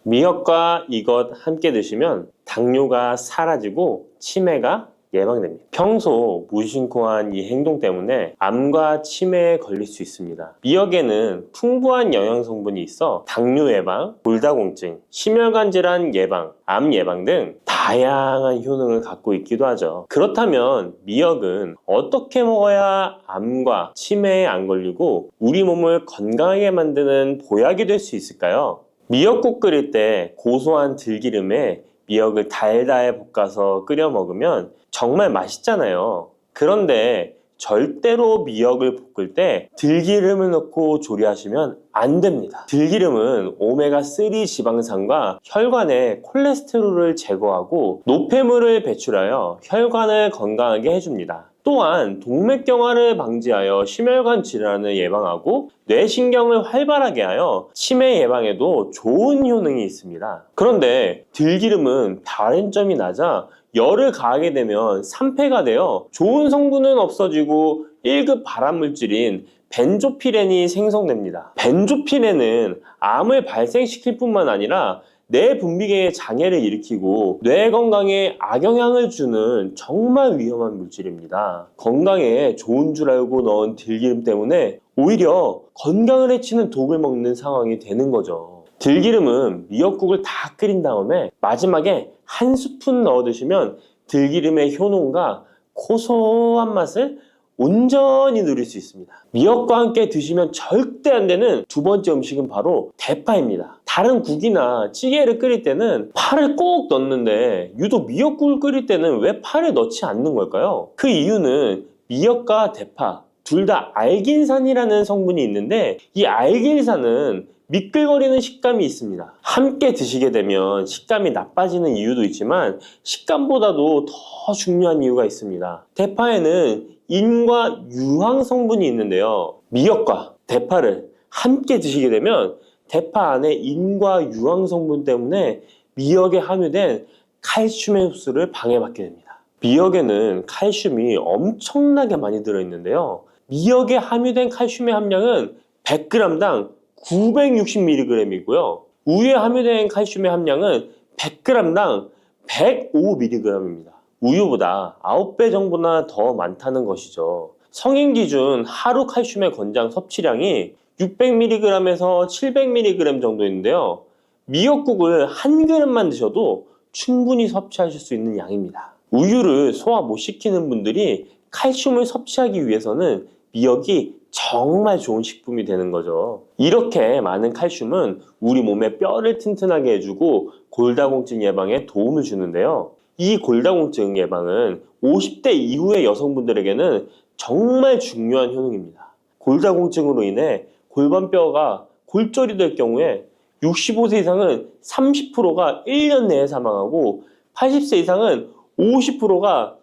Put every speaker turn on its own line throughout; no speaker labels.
미역과 이것 함께 드시면 당뇨가 사라지고 치매가 예방됩니다. 평소 무심코한 이 행동 때문에 암과 치매에 걸릴 수 있습니다. 미역에는 풍부한 영양 성분이 있어 당뇨 예방, 골다공증, 심혈관 질환 예방, 암 예방 등 다양한 효능을 갖고 있기도 하죠. 그렇다면 미역은 어떻게 먹어야 암과 치매에 안 걸리고 우리 몸을 건강하게 만드는 보약이 될 수 있을까요? 미역국 끓일 때 고소한 들기름에 미역을 달달 볶아서 끓여 먹으면 정말 맛있잖아요. 그런데 절대로 미역을 볶을 때 들기름을 넣고 조리하시면 안 됩니다. 들기름은 오메가3 지방산과 혈관의 콜레스테롤을 제거하고 노폐물을 배출하여 혈관을 건강하게 해줍니다. 또한 동맥경화를 방지하여 심혈관 질환을 예방하고 뇌신경을 활발하게 하여 치매 예방에도 좋은 효능이 있습니다. 그런데 들기름은 다른 점이 낮아 열을 가하게 되면 산패가 되어 좋은 성분은 없어지고 1급 발암물질인 벤조피렌이 생성됩니다. 벤조피렌은 암을 발생시킬 뿐만 아니라 뇌 분비계의 장애를 일으키고 뇌 건강에 악영향을 주는 정말 위험한 물질입니다. 건강에 좋은 줄 알고 넣은 들기름 때문에 오히려 건강을 해치는 독을 먹는 상황이 되는 거죠. 들기름은 미역국을 다 끓인 다음에 마지막에 한 스푼 넣어 드시면 들기름의 효능과 고소한 맛을 온전히 누릴 수 있습니다. 미역과 함께 드시면 절대 안 되는 두 번째 음식은 바로 대파입니다. 다른 국이나 찌개를 끓일 때는 파를 꼭 넣는데 유독 미역국을 끓일 때는 왜 파를 넣지 않는 걸까요? 그 이유는 미역과 대파 둘 다 알긴산이라는 성분이 있는데 이 알긴산은 미끌거리는 식감이 있습니다. 함께 드시게 되면 식감이 나빠지는 이유도 있지만 식감보다도 더 중요한 이유가 있습니다. 대파에는 인과 유황 성분이 있는데요. 미역과 대파를 함께 드시게 되면 대파 안에 인과 유황 성분 때문에 미역에 함유된 칼슘의 흡수를 방해받게 됩니다. 미역에는 칼슘이 엄청나게 많이 들어있는데요. 미역에 함유된 칼슘의 함량은 100g당 960mg이고요. 우유에 함유된 칼슘의 함량은 100g당 105mg입니다. 우유보다 9배 정도나 더 많다는 것이죠. 성인 기준 하루 칼슘의 권장 섭취량이 600mg에서 700mg 정도인데요. 미역국을 한 그릇만 드셔도 충분히 섭취하실 수 있는 양입니다. 우유를 소화 못 시키는 분들이 칼슘을 섭취하기 위해서는 미역이 정말 좋은 식품이 되는 거죠. 이렇게 많은 칼슘은 우리 몸의 뼈를 튼튼하게 해주고 골다공증 예방에 도움을 주는데요. 이 골다공증 예방은 50대 이후의 여성분들에게는 정말 중요한 효능입니다. 골다공증으로 인해 골반뼈가 골절이 될 경우에 65세 이상은 30%가 1년 내에 사망하고 80세 이상은 50%가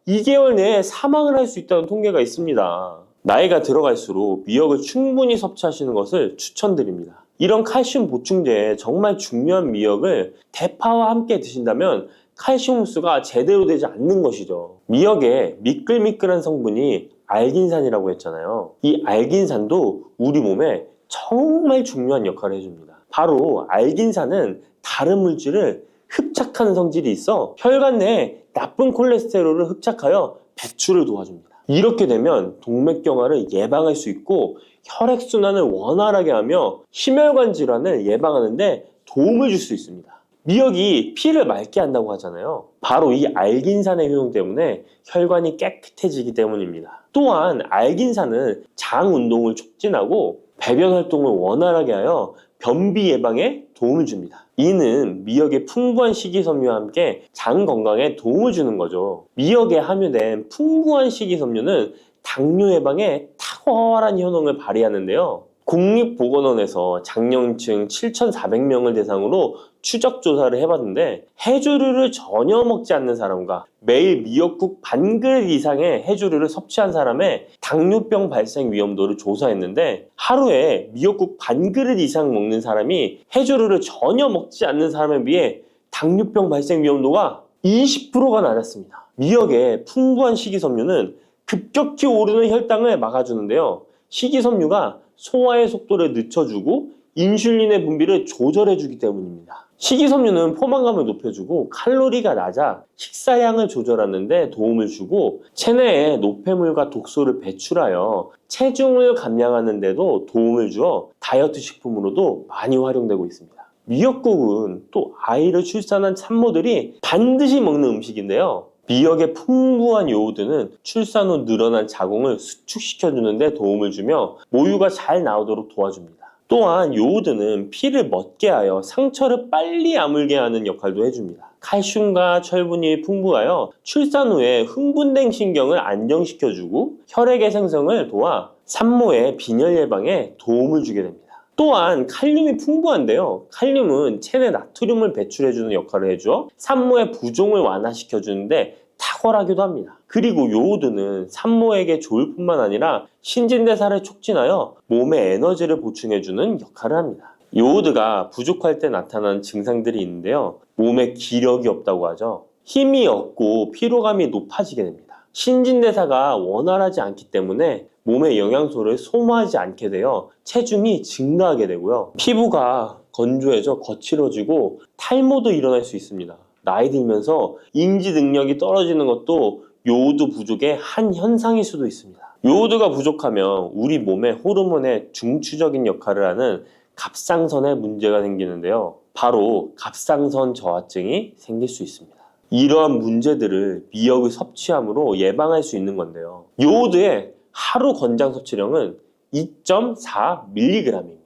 2개월 내에 사망을 할 수 있다는 통계가 있습니다. 나이가 들어갈수록 미역을 충분히 섭취하시는 것을 추천드립니다. 이런 칼슘 보충제에 정말 중요한 미역을 대파와 함께 드신다면 칼슘 흡수가 제대로 되지 않는 것이죠. 미역에 미끌미끌한 성분이 알긴산이라고 했잖아요. 이 알긴산도 우리 몸에 정말 중요한 역할을 해줍니다. 바로 알긴산은 다른 물질을 흡착하는 성질이 있어 혈관 내에 나쁜 콜레스테롤을 흡착하여 배출을 도와줍니다. 이렇게 되면 동맥경화를 예방할 수 있고 혈액순환을 원활하게 하며 심혈관 질환을 예방하는 데 도움을 줄 수 있습니다. 미역이 피를 맑게 한다고 하잖아요. 바로 이 알긴산의 효능 때문에 혈관이 깨끗해지기 때문입니다. 또한 알긴산은 장 운동을 촉진하고 배변 활동을 원활하게 하여 변비 예방에 도움을 줍니다. 이는 미역의 풍부한 식이섬유와 함께 장 건강에 도움을 주는 거죠. 미역에 함유된 풍부한 식이섬유는 당뇨 예방에 탁월한 효능을 발휘하는데요. 국립보건원에서 장년층 7,400명을 대상으로 추적 조사를 해봤는데 해조류를 전혀 먹지 않는 사람과 매일 미역국 반 그릇 이상의 해조류를 섭취한 사람의 당뇨병 발생 위험도를 조사했는데 하루에 미역국 반 그릇 이상 먹는 사람이 해조류를 전혀 먹지 않는 사람에 비해 당뇨병 발생 위험도가 20%가 낮았습니다. 미역의 풍부한 식이섬유는 급격히 오르는 혈당을 막아주는데요. 식이섬유가 소화의 속도를 늦춰주고 인슐린의 분비를 조절해주기 때문입니다. 식이섬유는 포만감을 높여주고 칼로리가 낮아 식사량을 조절하는 데 도움을 주고 체내에 노폐물과 독소를 배출하여 체중을 감량하는 데도 도움을 주어 다이어트 식품으로도 많이 활용되고 있습니다. 미역국은 또 아이를 출산한 산모들이 반드시 먹는 음식인데요. 미역의 풍부한 요오드는 출산 후 늘어난 자궁을 수축시켜주는 데 도움을 주며 모유가 잘 나오도록 도와줍니다. 또한 요오드는 피를 멎게 하여 상처를 빨리 아물게 하는 역할도 해줍니다. 칼슘과 철분이 풍부하여 출산 후에 흥분된 신경을 안정시켜주고 혈액의 생성을 도와 산모의 빈혈 예방에 도움을 주게 됩니다. 또한 칼륨이 풍부한데요. 칼륨은 체내 나트륨을 배출해주는 역할을 해줘 산모의 부종을 완화시켜주는데 탁월하기도 합니다. 그리고 요오드는 산모에게 좋을 뿐만 아니라 신진대사를 촉진하여 몸에 에너지를 보충해주는 역할을 합니다. 요오드가 부족할 때 나타나는 증상들이 있는데요. 몸에 기력이 없다고 하죠. 힘이 없고 피로감이 높아지게 됩니다. 신진대사가 원활하지 않기 때문에 몸의 영양소를 소모하지 않게 되어 체중이 증가하게 되고요. 피부가 건조해져 거칠어지고 탈모도 일어날 수 있습니다. 나이 들면서 인지 능력이 떨어지는 것도 요오드 부족의 한 현상일 수도 있습니다. 요오드가 부족하면 우리 몸의 호르몬의 중추적인 역할을 하는 갑상선에 문제가 생기는데요. 바로 갑상선 저하증이 생길 수 있습니다. 이러한 문제들을 미역을 섭취함으로 예방할 수 있는 건데요. 요오드의 하루 권장 섭취량은 2.4mg입니다.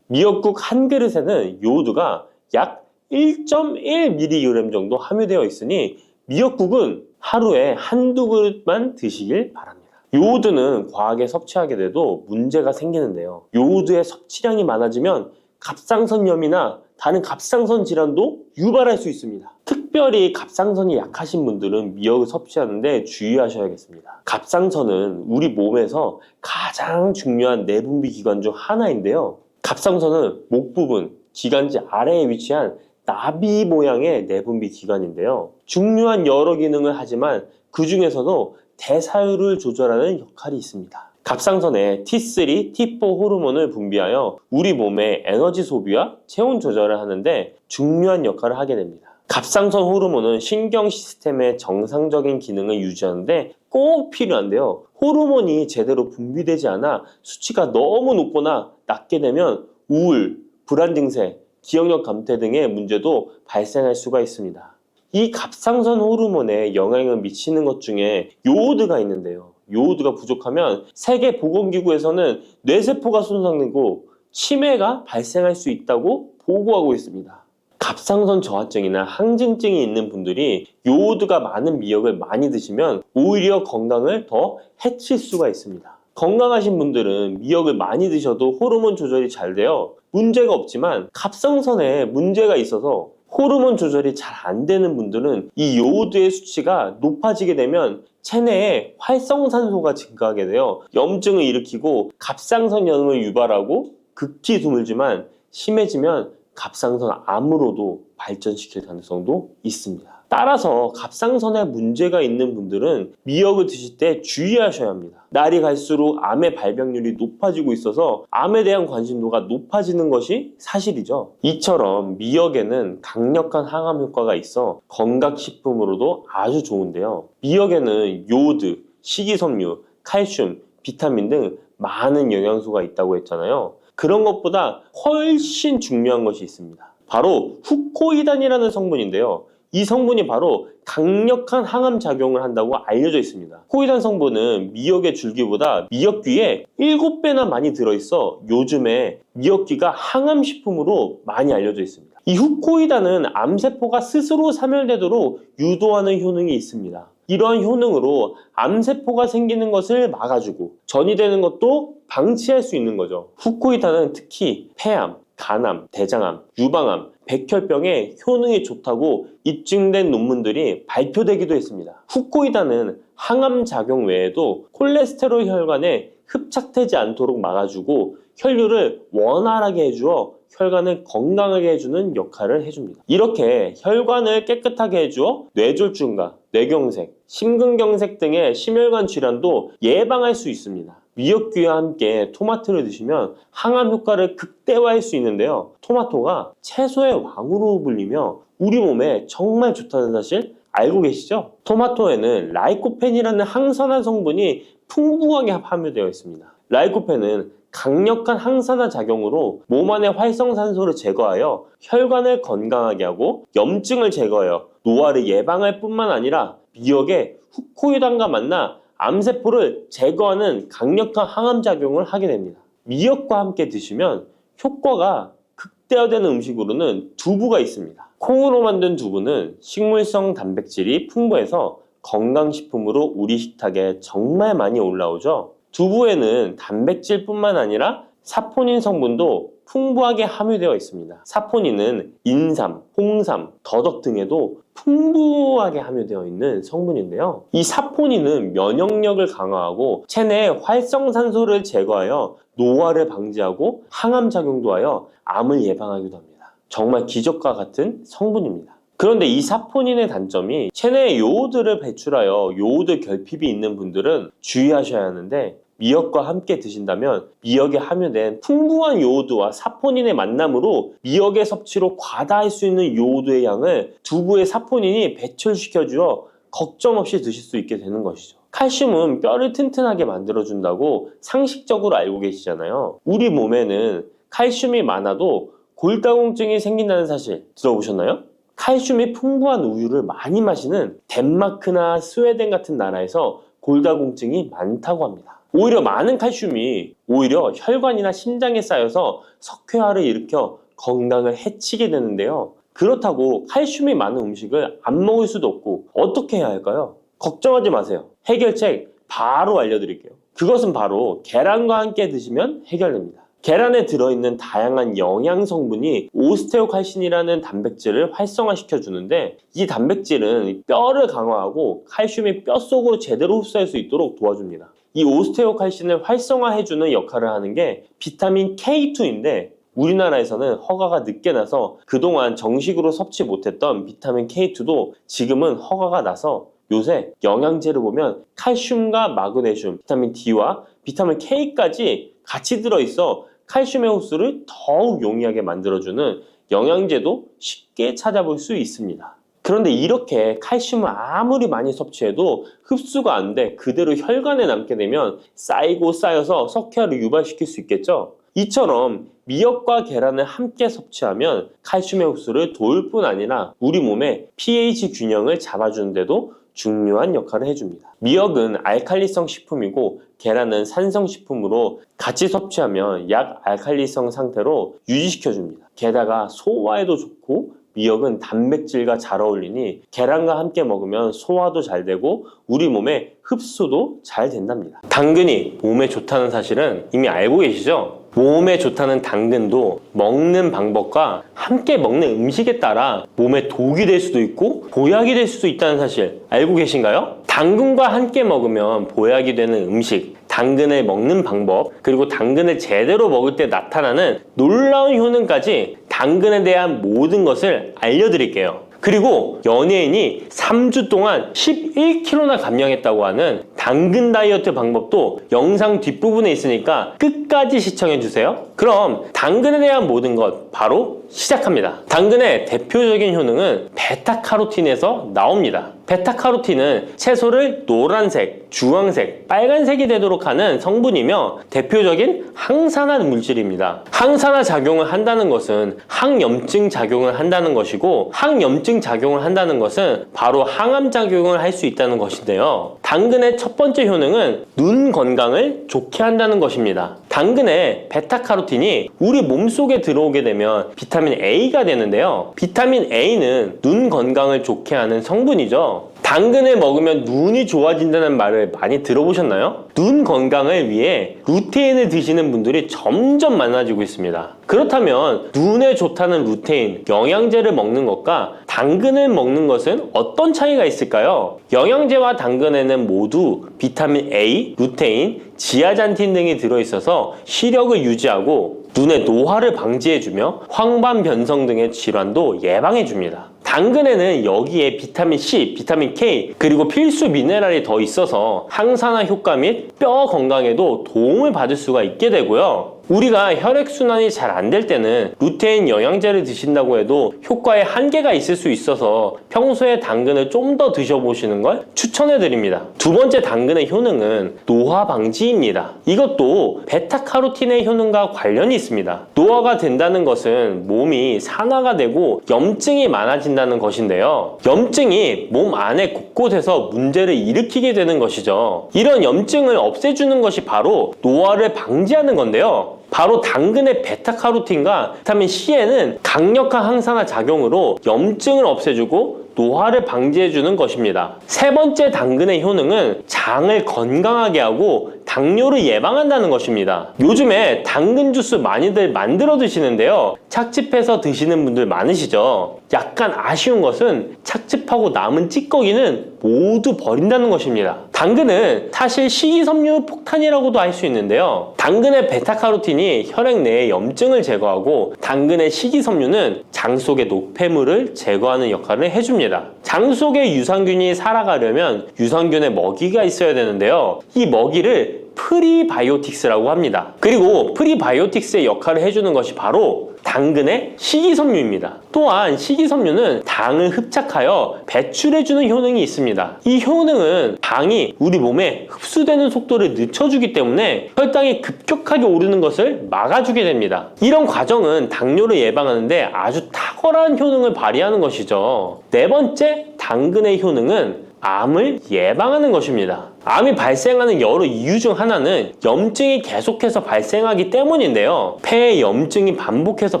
미역국 한 그릇에는 요오드가 약 1.1mg 정도 함유되어 있으니 미역국은 하루에 한두 그릇만 드시길 바랍니다. 요오드는 과하게 섭취하게 돼도 문제가 생기는데요. 요오드의 섭취량이 많아지면 갑상선염이나 다른 갑상선 질환도 유발할 수 있습니다. 특별히 갑상선이 약하신 분들은 미역을 섭취하는데 주의하셔야겠습니다. 갑상선은 우리 몸에서 가장 중요한 내분비 기관 중 하나인데요. 갑상선은 목 부분, 기관지 아래에 위치한 나비 모양의 내분비 기관인데요. 중요한 여러 기능을 하지만 그 중에서도 대사율을 조절하는 역할이 있습니다. 갑상선에 T3, T4 호르몬을 분비하여 우리 몸의 에너지 소비와 체온 조절을 하는데 중요한 역할을 하게 됩니다. 갑상선 호르몬은 신경 시스템의 정상적인 기능을 유지하는데 꼭 필요한데요. 호르몬이 제대로 분비되지 않아 수치가 너무 높거나 낮게 되면 우울, 불안 증세, 기억력 감퇴 등의 문제도 발생할 수가 있습니다. 이 갑상선 호르몬에 영향을 미치는 것 중에 요오드가 있는데요. 요오드가 부족하면 세계보건기구에서는 뇌세포가 손상되고 치매가 발생할 수 있다고 보고하고 있습니다. 갑상선 저하증이나 항진증이 있는 분들이 요오드가 많은 미역을 많이 드시면 오히려 건강을 더 해칠 수가 있습니다. 건강하신 분들은 미역을 많이 드셔도 호르몬 조절이 잘 되어 문제가 없지만 갑상선에 문제가 있어서 호르몬 조절이 잘 안 되는 분들은 이 요오드의 수치가 높아지게 되면 체내에 활성산소가 증가하게 되어 염증을 일으키고 갑상선염을 유발하고 극히 드물지만 심해지면 갑상선 암으로도 발전시킬 가능성도 있습니다. 따라서 갑상선에 문제가 있는 분들은 미역을 드실 때 주의하셔야 합니다. 날이 갈수록 암의 발병률이 높아지고 있어서 암에 대한 관심도가 높아지는 것이 사실이죠. 이처럼 미역에는 강력한 항암 효과가 있어 건강식품으로도 아주 좋은데요. 미역에는 요오드, 식이섬유, 칼슘, 비타민 등 많은 영양소가 있다고 했잖아요. 그런 것보다 훨씬 중요한 것이 있습니다. 바로 후코이단이라는 성분인데요. 이 성분이 바로 강력한 항암 작용을 한다고 알려져 있습니다. 코이단 성분은 미역의 줄기보다 미역귀에 7배나 많이 들어있어 요즘에 미역귀가 항암식품으로 많이 알려져 있습니다. 이 후코이단은 암세포가 스스로 사멸되도록 유도하는 효능이 있습니다. 이러한 효능으로 암세포가 생기는 것을 막아주고 전이 되는 것도 방치할 수 있는 거죠. 후코이단은 특히 폐암, 간암, 대장암, 유방암, 백혈병에 효능이 좋다고 입증된 논문들이 발표되기도 했습니다. 후코이단은 항암 작용 외에도 콜레스테롤 혈관에 흡착되지 않도록 막아주고 혈류를 원활하게 해주어 혈관을 건강하게 해주는 역할을 해줍니다. 이렇게 혈관을 깨끗하게 해주어 뇌졸중과 뇌경색, 심근경색 등의 심혈관 질환도 예방할 수 있습니다. 미역귀와 함께 토마토를 드시면 항암 효과를 극대화할 수 있는데요. 토마토가 채소의 왕으로 불리며 우리 몸에 정말 좋다는 사실 알고 계시죠? 토마토에는 라이코펜이라는 항산화 성분이 풍부하게 함유되어 있습니다. 라이코펜은 강력한 항산화 작용으로 몸 안의 활성산소를 제거하여 혈관을 건강하게 하고 염증을 제거하여 노화를 예방할 뿐만 아니라 미역의 후코유당과 만나 암세포를 제거하는 강력한 항암작용을 하게 됩니다. 미역과 함께 드시면 효과가 극대화되는 음식으로는 두부가 있습니다. 콩으로 만든 두부는 식물성 단백질이 풍부해서 건강식품으로 우리 식탁에 정말 많이 올라오죠. 두부에는 단백질뿐만 아니라 사포닌 성분도 풍부하게 함유되어 있습니다. 사포닌은 인삼, 홍삼, 더덕 등에도 풍부하게 함유되어 있는 성분인데요. 이 사포닌은 면역력을 강화하고 체내의 활성산소를 제거하여 노화를 방지하고 항암작용도 하여 암을 예방하기도 합니다. 정말 기적과 같은 성분입니다. 그런데 이 사포닌의 단점이 체내에 요오드를 배출하여 요오드 결핍이 있는 분들은 주의하셔야 하는데, 미역과 함께 드신다면 미역에 함유된 풍부한 요오드와 사포닌의 만남으로 미역의 섭취로 과다할 수 있는 요오드의 양을 두부의 사포닌이 배출시켜주어 걱정 없이 드실 수 있게 되는 것이죠. 칼슘은 뼈를 튼튼하게 만들어준다고 상식적으로 알고 계시잖아요. 우리 몸에는 칼슘이 많아도 골다공증이 생긴다는 사실 들어보셨나요? 칼슘이 풍부한 우유를 많이 마시는 덴마크나 스웨덴 같은 나라에서 골다공증이 많다고 합니다. 오히려 많은 칼슘이 오히려 혈관이나 심장에 쌓여서 석회화를 일으켜 건강을 해치게 되는데요. 그렇다고 칼슘이 많은 음식을 안 먹을 수도 없고 어떻게 해야 할까요? 걱정하지 마세요. 해결책 바로 알려드릴게요. 그것은 바로 계란과 함께 드시면 해결됩니다. 계란에 들어있는 다양한 영양 성분이 오스테오칼신이라는 단백질을 활성화시켜 주는데, 이 단백질은 뼈를 강화하고 칼슘이 뼛속으로 제대로 흡수할 수 있도록 도와줍니다. 이 오스테오칼신을 활성화해주는 역할을 하는 게 비타민 K2인데, 우리나라에서는 허가가 늦게 나서 그동안 정식으로 섭취 못했던 비타민 K2도 지금은 허가가 나서 요새 영양제를 보면 칼슘과 마그네슘, 비타민 D와 비타민 K까지 같이 들어있어 칼슘의 흡수를 더욱 용이하게 만들어주는 영양제도 쉽게 찾아볼 수 있습니다. 그런데 이렇게 칼슘을 아무리 많이 섭취해도 흡수가 안 돼 그대로 혈관에 남게 되면 쌓이고 쌓여서 석회화를 유발시킬 수 있겠죠? 이처럼 미역과 계란을 함께 섭취하면 칼슘의 흡수를 도울 뿐 아니라 우리 몸의 pH 균형을 잡아주는 데도 중요한 역할을 해줍니다. 미역은 알칼리성 식품이고 계란은 산성 식품으로 같이 섭취하면 약 알칼리성 상태로 유지시켜줍니다. 게다가 소화에도 좋고 미역은 단백질과 잘 어울리니 계란과 함께 먹으면 소화도 잘 되고 우리 몸의 흡수도 잘 된답니다. 당근이 몸에 좋다는 사실은 이미 알고 계시죠? 몸에 좋다는 당근도 먹는 방법과 함께 먹는 음식에 따라 몸에 독이 될 수도 있고 보약이 될 수도 있다는 사실 알고 계신가요? 당근과 함께 먹으면 보약이 되는 음식, 당근을 먹는 방법, 그리고 당근을 제대로 먹을 때 나타나는 놀라운 효능까지 당근에 대한 모든 것을 알려드릴게요. 그리고 연예인이 3주 동안 11kg나 감량했다고 하는 당근 다이어트 방법도 영상 뒷부분에 있으니까 끝까지 시청해주세요. 그럼 당근에 대한 모든 것 바로 시작합니다. 당근의 대표적인 효능은 베타카로틴에서 나옵니다. 베타카로틴은 채소를 노란색, 주황색, 빨간색이 되도록 하는 성분이며 대표적인 항산화 물질입니다. 항산화 작용을 한다는 것은 항염증 작용을 한다는 것이고, 항염증 작용을 한다는 것은 바로 항암 작용을 할 수 있다는 것인데요. 당근의 첫 번째 효능은 눈 건강을 좋게 한다는 것입니다. 당근의 베타카로틴이 우리 몸속에 들어오게 되면 비타민 A가 되는데요. 비타민 A는 눈 건강을 좋게 하는 성분이죠. 당근을 먹으면 눈이 좋아진다는 말을 많이 들어보셨나요? 눈 건강을 위해 루테인을 드시는 분들이 점점 많아지고 있습니다. 그렇다면 눈에 좋다는 루테인, 영양제를 먹는 것과 당근을 먹는 것은 어떤 차이가 있을까요? 영양제와 당근에는 모두 비타민 A, 루테인, 지아잔틴 등이 들어있어서 시력을 유지하고 눈의 노화를 방지해주며 황반 변성 등의 질환도 예방해줍니다. 당근에는 여기에 비타민 C, 비타민 K, 그리고 필수 미네랄이 더 있어서 항산화 효과 및 뼈 건강에도 도움을 받을 수가 있게 되고요. 우리가 혈액순환이 잘 안 될 때는 루테인 영양제를 드신다고 해도 효과에 한계가 있을 수 있어서 평소에 당근을 좀 더 드셔보시는 걸 추천해드립니다. 두 번째 당근의 효능은 노화 방지입니다. 이것도 베타카로틴의 효능과 관련이 있습니다. 노화가 된다는 것은 몸이 산화가 되고 염증이 많아진다는 것인데요. 염증이 몸 안에 곳곳에서 문제를 일으키게 되는 것이죠. 이런 염증을 없애주는 것이 바로 노화를 방지하는 건데요. 바로 당근의 베타카로틴과 비타민 C에는 강력한 항산화 작용으로 염증을 없애주고 노화를 방지해주는 것입니다. 세 번째 당근의 효능은 장을 건강하게 하고 당뇨를 예방한다는 것입니다. 요즘에 당근 주스 많이들 만들어 드시는데요. 착즙해서 드시는 분들 많으시죠? 약간 아쉬운 것은 착즙하고 남은 찌꺼기는 모두 버린다는 것입니다. 당근은 사실 식이섬유 폭탄이라고도 할 수 있는데요. 당근의 베타카로틴이 혈액 내의 염증을 제거하고 당근의 식이섬유는 장 속의 노폐물을 제거하는 역할을 해줍니다. 장 속의 유산균이 살아가려면 유산균의 먹이가 있어야 되는데요. 이 먹이를 프리바이오틱스라고 합니다. 그리고 프리바이오틱스의 역할을 해주는 것이 바로 당근의 식이섬유입니다. 또한 식이섬유는 당을 흡착하여 배출해주는 효능이 있습니다. 이 효능은 당이 우리 몸에 흡수되는 속도를 늦춰주기 때문에 혈당이 급격하게 오르는 것을 막아주게 됩니다. 이런 과정은 당뇨를 예방하는데 아주 탁월한 효능을 발휘하는 것이죠. 네 번째 당근의 효능은 암을 예방하는 것입니다. 암이 발생하는 여러 이유 중 하나는 염증이 계속해서 발생하기 때문인데요. 폐에 염증이 반복해서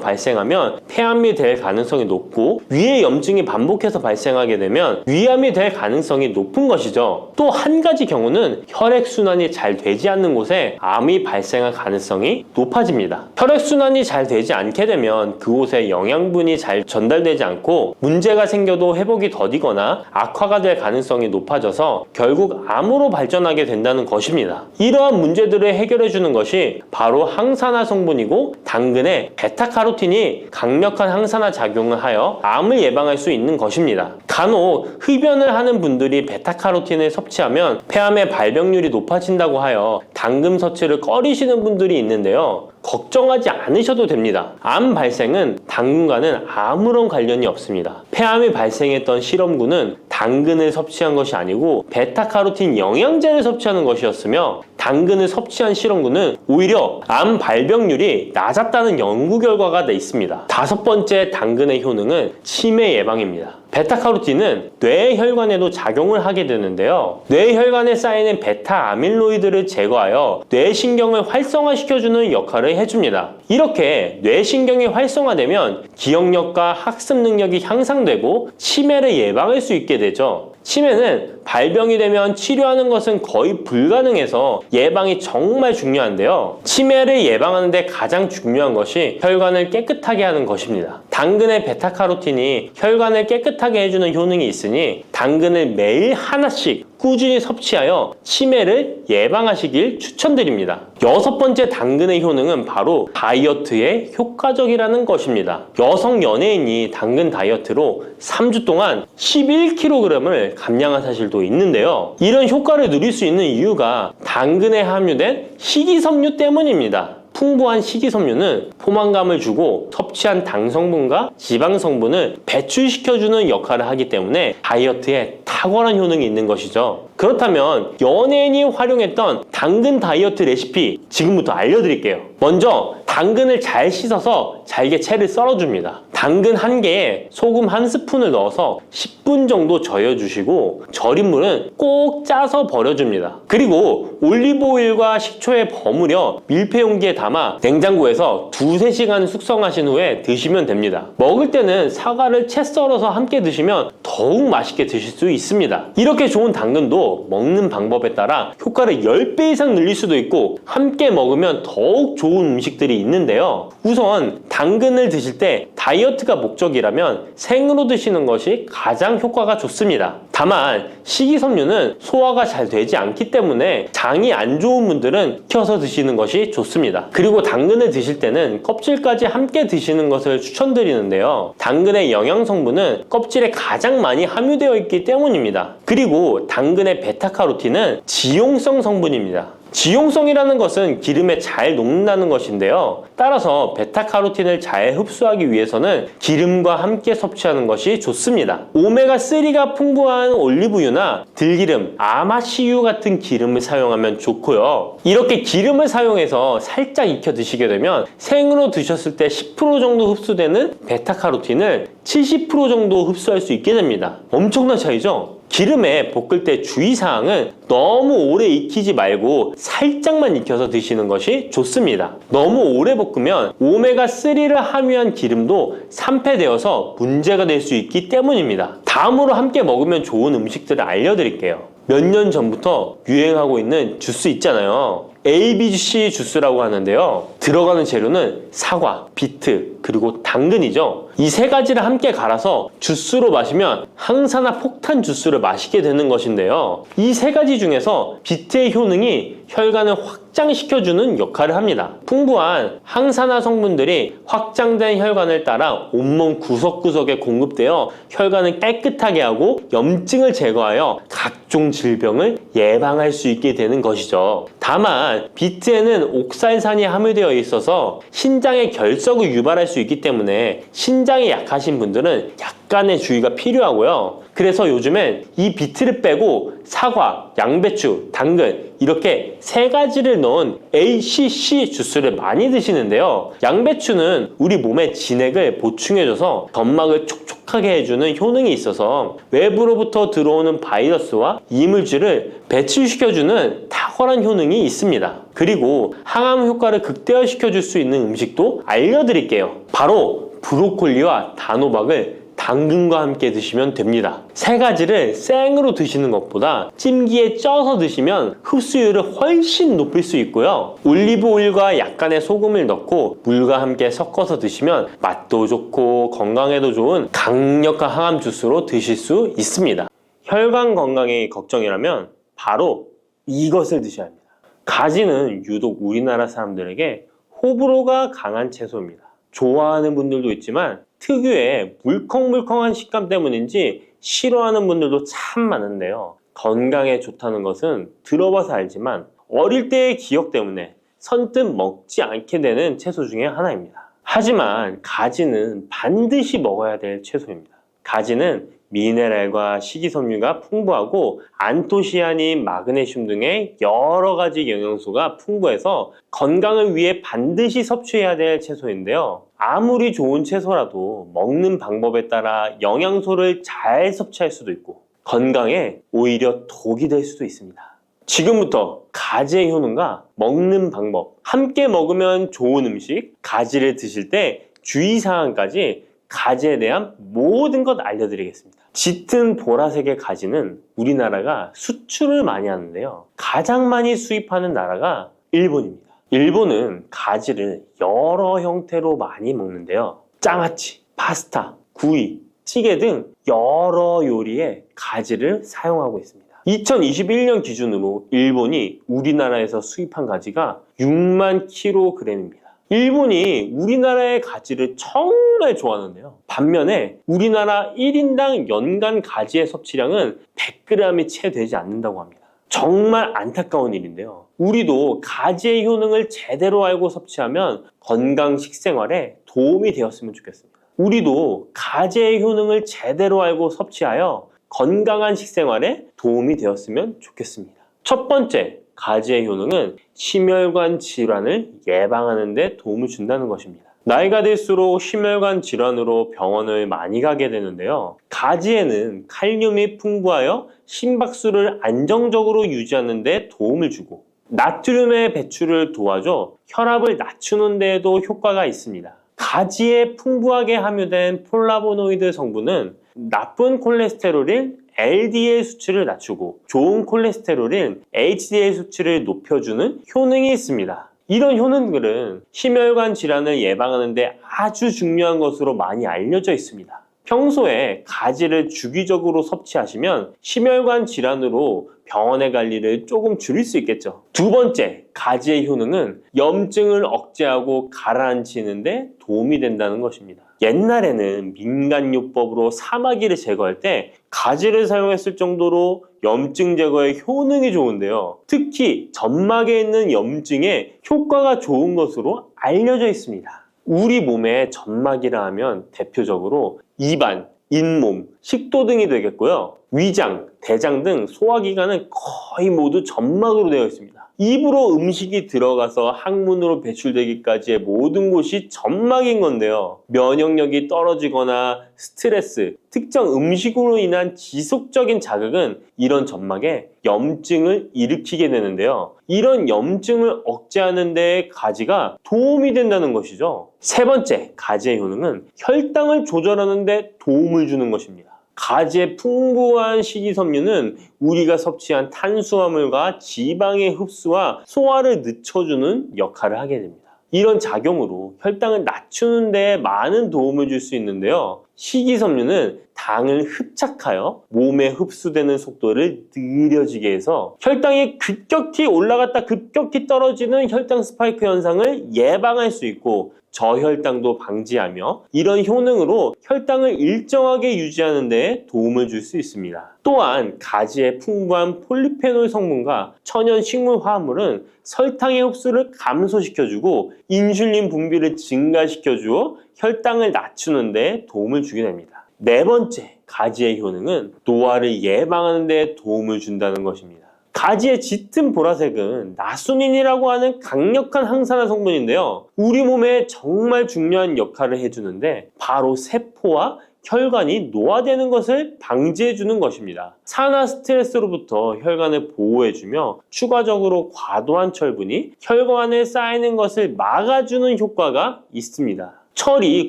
발생하면 폐암이 될 가능성이 높고 위에 염증이 반복해서 발생하게 되면 위암이 될 가능성이 높은 것이죠. 또 한 가지 경우는 혈액순환이 잘 되지 않는 곳에 암이 발생할 가능성이 높아집니다. 혈액순환이 잘 되지 않게 되면 그곳에 영양분이 잘 전달되지 않고 문제가 생겨도 회복이 더디거나 악화가 될 가능성이 높아져서 결국 암으로 발전하게 된다는 것입니다. 이러한 문제들을 해결해 주는 것이 바로 항산화 성분이고 당근의 베타카로틴이 강력한 항산화 작용을 하여 암을 예방할 수 있는 것입니다. 간혹 흡연을 하는 분들이 베타카로틴을 섭취하면 폐암의 발병률이 높아진다고 하여 당근 섭취를 꺼리시는 분들이 있는데요. 걱정하지 않으셔도 됩니다. 암 발생은 당근과는 아무런 관련이 없습니다. 폐암이 발생했던 실험군은 당근을 섭취한 것이 아니고 베타카로틴 영양제를 섭취하는 것이었으며 당근을 섭취한 실험군은 오히려 암 발병률이 낮았다는 연구 결과가 있습니다. 다섯 번째 당근의 효능은 치매 예방입니다. 베타카로틴은 뇌혈관에도 작용을 하게 되는데요. 뇌혈관에 쌓이는 베타 아밀로이드를 제거하여 뇌신경을 활성화시켜주는 역할을 해줍니다. 이렇게 뇌신경이 활성화되면 기억력과 학습 능력이 향상되고 치매를 예방할 수 있게 되죠. 치매는 발병이 되면 치료하는 것은 거의 불가능해서 예방이 정말 중요한데요. 치매를 예방하는 데 가장 중요한 것이 혈관을 깨끗하게 하는 것입니다. 당근의 베타카로틴이 혈관을 깨끗하게 해주는 효능이 있으니 당근을 매일 하나씩 꾸준히 섭취하여 치매를 예방하시길 추천드립니다. 여섯 번째 당근의 효능은 바로 다이어트에 효과적이라는 것입니다. 여성 연예인이 당근 다이어트로 3주 동안 11kg을 감량한 사실도 있는데요. 이런 효과를 누릴 수 있는 이유가 당근에 함유된 식이섬유 때문입니다. 풍부한 식이섬유는 포만감을 주고 섭취한 당 성분과 지방 성분을 배출시켜주는 역할을 하기 때문에 다이어트에 탁월한 효능이 있는 것이죠. 그렇다면 연예인이 활용했던 당근 다이어트 레시피 지금부터 알려드릴게요. 먼저 당근을 잘 씻어서 잘게 채를 썰어줍니다. 당근 한 개에 소금 한 스푼을 넣어서 10분 정도 저어주시고 절인 물은 꼭 짜서 버려줍니다. 그리고 올리브오일과 식초에 버무려 밀폐 용기에 담아 냉장고에서 2~3시간 숙성하신 후에 드시면 됩니다. 먹을 때는 사과를 채 썰어서 함께 드시면 더욱 맛있게 드실 수 있습니다. 이렇게 좋은 당근도 먹는 방법에 따라 효과를 10배 이상 늘릴 수도 있고 함께 먹으면 더욱 좋은 음식들이 있는데요. 우선 당근을 드실 때 다이어트 다이어트가 목적이라면 생으로 드시는 것이 가장 효과가 좋습니다. 다만 식이섬유는 소화가 잘 되지 않기 때문에 장이 안 좋은 분들은 익혀서 드시는 것이 좋습니다. 그리고 당근을 드실 때는 껍질까지 함께 드시는 것을 추천드리는데요. 당근의 영양 성분은 껍질에 가장 많이 함유되어 있기 때문입니다. 그리고 당근의 베타카로틴은 지용성 성분입니다. 지용성이라는 것은 기름에 잘 녹는다는 것인데요. 따라서 베타카로틴을 잘 흡수하기 위해서는 기름과 함께 섭취하는 것이 좋습니다. 오메가3가 풍부한 올리브유나 들기름, 아마씨유 같은 기름을 사용하면 좋고요. 이렇게 기름을 사용해서 살짝 익혀 드시게 되면 생으로 드셨을 때 10% 정도 흡수되는 베타카로틴을 70% 정도 흡수할 수 있게 됩니다. 엄청난 차이죠? 기름에 볶을 때 주의사항은 너무 오래 익히지 말고 살짝만 익혀서 드시는 것이 좋습니다. 너무 오래 볶으면 오메가3를 함유한 기름도 산패되어서 문제가 될 수 있기 때문입니다. 다음으로 함께 먹으면 좋은 음식들을 알려드릴게요. 몇 년 전부터 유행하고 있는 주스 있잖아요. ABC 주스라고 하는데요. 들어가는 재료는 사과, 비트, 그리고 당근이죠. 이 세 가지를 함께 갈아서 주스로 마시면 항산화 폭탄 주스를 마시게 되는 것인데요. 이 세 가지 중에서 비트의 효능이 혈관을 확장시켜주는 역할을 합니다. 풍부한 항산화 성분들이 확장된 혈관을 따라 온몸 구석구석에 공급되어 혈관을 깨끗하게 하고 염증을 제거하여 각종 질병을 예방할 수 있게 되는 것이죠. 다만 비트에는 옥살산이 함유되어 있어서 신장의 결석을 유발할 수 있기 때문에 신장이 약하신 분들은 약간의 주의가 필요하고요. 그래서 요즘엔 이 비트를 빼고 사과, 양배추, 당근 이렇게 세 가지를 넣은 ACC 주스를 많이 드시는데요. 양배추는 우리 몸의 진액을 보충해줘서 점막을 촉촉하게 해주는 효능이 있어서 외부로부터 들어오는 바이러스와 이물질을 배출시켜주는 탁월한 효능이 있습니다. 그리고 항암 효과를 극대화시켜줄 수 있는 음식도 알려드릴게요. 바로 브로콜리와 단호박을 당근과 함께 드시면 됩니다. 세 가지를 생으로 드시는 것보다 찜기에 쪄서 드시면 흡수율을 훨씬 높일 수 있고요. 올리브 오일과 약간의 소금을 넣고 물과 함께 섞어서 드시면 맛도 좋고 건강에도 좋은 강력한 항암 주스로 드실 수 있습니다. 혈관 건강이 걱정이라면 바로 이것을 드셔야 합니다. 가지는 유독 우리나라 사람들에게 호불호가 강한 채소입니다. 좋아하는 분들도 있지만 특유의 물컹물컹한 식감 때문인지 싫어하는 분들도 참 많은데요. 건강에 좋다는 것은 들어봐서 알지만 어릴 때의 기억 때문에 선뜻 먹지 않게 되는 채소 중에 하나입니다. 하지만 가지는 반드시 먹어야 될 채소입니다. 가지는 미네랄과 식이섬유가 풍부하고 안토시아닌, 마그네슘 등의 여러 가지 영양소가 풍부해서 건강을 위해 반드시 섭취해야 될 채소인데요. 아무리 좋은 채소라도 먹는 방법에 따라 영양소를 잘 섭취할 수도 있고 건강에 오히려 독이 될 수도 있습니다. 지금부터 가지의 효능과 먹는 방법, 함께 먹으면 좋은 음식, 가지를 드실 때 주의사항까지 가지에 대한 모든 것 알려드리겠습니다. 짙은 보라색의 가지는 우리나라가 수출을 많이 하는데요. 가장 많이 수입하는 나라가 일본입니다. 일본은 가지를 여러 형태로 많이 먹는데요. 장아찌, 파스타, 구이, 찌개 등 여러 요리에 가지를 사용하고 있습니다. 2021년 기준으로 일본이 우리나라에서 수입한 가지가 6만 kg입니다. 일본이 우리나라의 가지를 정말 좋아하는데요. 반면에 우리나라 1인당 연간 가지의 섭취량은 100g이 채 되지 않는다고 합니다. 정말 안타까운 일인데요. 우리도 가지의 효능을 제대로 알고 섭취하면 건강 식생활에 도움이 되었으면 좋겠습니다. 우리도 가지의 효능을 제대로 알고 섭취하여 건강한 식생활에 도움이 되었으면 좋겠습니다. 첫 번째, 가지의 효능은 심혈관 질환을 예방하는 데 도움을 준다는 것입니다. 나이가 들수록 심혈관 질환으로 병원을 많이 가게 되는데요. 가지에는 칼륨이 풍부하여 심박수를 안정적으로 유지하는 데 도움을 주고 나트륨의 배출을 도와줘 혈압을 낮추는 데에도 효과가 있습니다. 가지에 풍부하게 함유된 폴라보노이드 성분은 나쁜 콜레스테롤인 LDL 수치를 낮추고 좋은 콜레스테롤인 HDL 수치를 높여주는 효능이 있습니다. 이런 효능들은 심혈관 질환을 예방하는 데 아주 중요한 것으로 많이 알려져 있습니다. 평소에 가지를 주기적으로 섭취하시면 심혈관 질환으로 병원에 갈 일을 조금 줄일 수 있겠죠. 두 번째, 가지의 효능은 염증을 억제하고 가라앉히는 데 도움이 된다는 것입니다. 옛날에는 민간요법으로 사마귀를 제거할 때 가지를 사용했을 정도로 염증 제거에 효능이 좋은데요. 특히 점막에 있는 염증에 효과가 좋은 것으로 알려져 있습니다. 우리 몸에 점막이라 하면 대표적으로 입안, 잇몸, 식도 등이 되겠고요. 위장, 대장 등 소화기관은 거의 모두 점막으로 되어 있습니다. 입으로 음식이 들어가서 항문으로 배출되기까지의 모든 곳이 점막인 건데요. 면역력이 떨어지거나 스트레스, 특정 음식으로 인한 지속적인 자극은 이런 점막에 염증을 일으키게 되는데요. 이런 염증을 억제하는 데 가지가 도움이 된다는 것이죠. 세 번째, 가지의 효능은 혈당을 조절하는 데 도움을 주는 것입니다. 가지의 풍부한 식이섬유는 우리가 섭취한 탄수화물과 지방의 흡수와 소화를 늦춰주는 역할을 하게 됩니다. 이런 작용으로 혈당을 낮추는 데 많은 도움을 줄 수 있는데요. 식이섬유는 당을 흡착하여 몸에 흡수되는 속도를 느려지게 해서 혈당이 급격히 올라갔다 급격히 떨어지는 혈당 스파이크 현상을 예방할 수 있고 저혈당도 방지하며 이런 효능으로 혈당을 일정하게 유지하는 데 도움을 줄 수 있습니다. 또한 가지의 풍부한 폴리페놀 성분과 천연 식물 화합물은 설탕의 흡수를 감소시켜주고 인슐린 분비를 증가시켜주어 혈당을 낮추는 데 도움을 주게 됩니다. 네 번째, 가지의 효능은 노화를 예방하는 데 도움을 준다는 것입니다. 가지의 짙은 보라색은 나수닌이라고 하는 강력한 항산화 성분인데요. 우리 몸에 정말 중요한 역할을 해주는데 바로 세포와 혈관이 노화되는 것을 방지해주는 것입니다. 산화 스트레스로부터 혈관을 보호해주며 추가적으로 과도한 철분이 혈관에 쌓이는 것을 막아주는 효과가 있습니다. 철이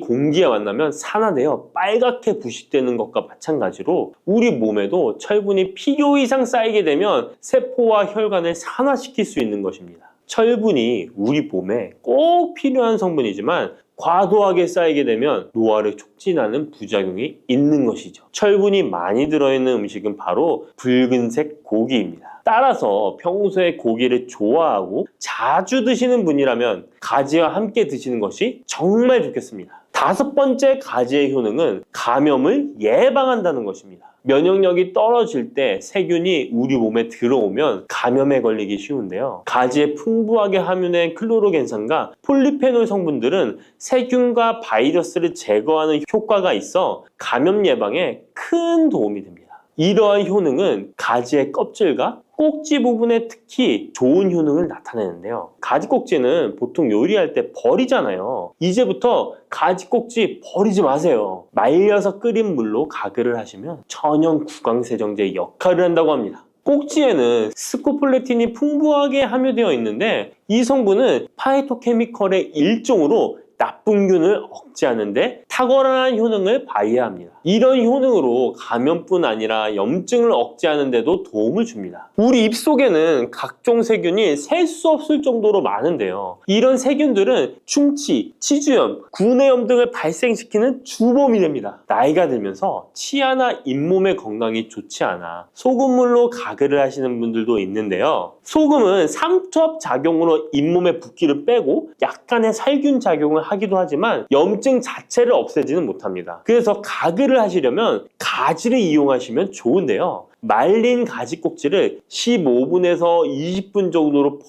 공기에 만나면 산화되어 빨갛게 부식되는 것과 마찬가지로 우리 몸에도 철분이 필요 이상 쌓이게 되면 세포와 혈관을 산화시킬 수 있는 것입니다. 철분이 우리 몸에 꼭 필요한 성분이지만 과도하게 쌓이게 되면 노화를 촉진하는 부작용이 있는 것이죠. 철분이 많이 들어있는 음식은 바로 붉은색 고기입니다. 따라서 평소에 고기를 좋아하고 자주 드시는 분이라면 가지와 함께 드시는 것이 정말 좋겠습니다. 다섯 번째 가지의 효능은 감염을 예방한다는 것입니다. 면역력이 떨어질 때 세균이 우리 몸에 들어오면 감염에 걸리기 쉬운데요. 가지에 풍부하게 함유된 클로로겐산과 폴리페놀 성분들은 세균과 바이러스를 제거하는 효과가 있어 감염 예방에 큰 도움이 됩니다. 이러한 효능은 가지의 껍질과 꼭지 부분에 특히 좋은 효능을 나타내는데요. 가지 꼭지는 보통 요리할 때 버리잖아요. 이제부터 가지 꼭지 버리지 마세요. 말려서 끓인 물로 가글을 하시면 천연 구강세정제 역할을 한다고 합니다. 꼭지에는 스코폴레틴이 풍부하게 함유되어 있는데 이 성분은 파이토케미컬의 일종으로 나쁜 균을 억제하는 데 탁월한 효능을 발휘합니다. 이런 효능으로 감염뿐 아니라 염증을 억제하는 데도 도움을 줍니다. 우리 입속에는 각종 세균이 셀 수 없을 정도로 많은데요. 이런 세균들은 충치, 치주염, 구내염 등을 발생시키는 주범이 됩니다. 나이가 들면서 치아나 잇몸의 건강이 좋지 않아 소금물로 가글을 하시는 분들도 있는데요. 소금은 삼투압 작용으로 잇몸의 붓기를 빼고 약간의 살균 작용을 하기도 하지만 염증 자체를 없애지는 못합니다. 그래서 가글을 하시려면 가지를 이용하시면 좋은데요. 말린 가지 꼭지를 15분에서 20분 정도로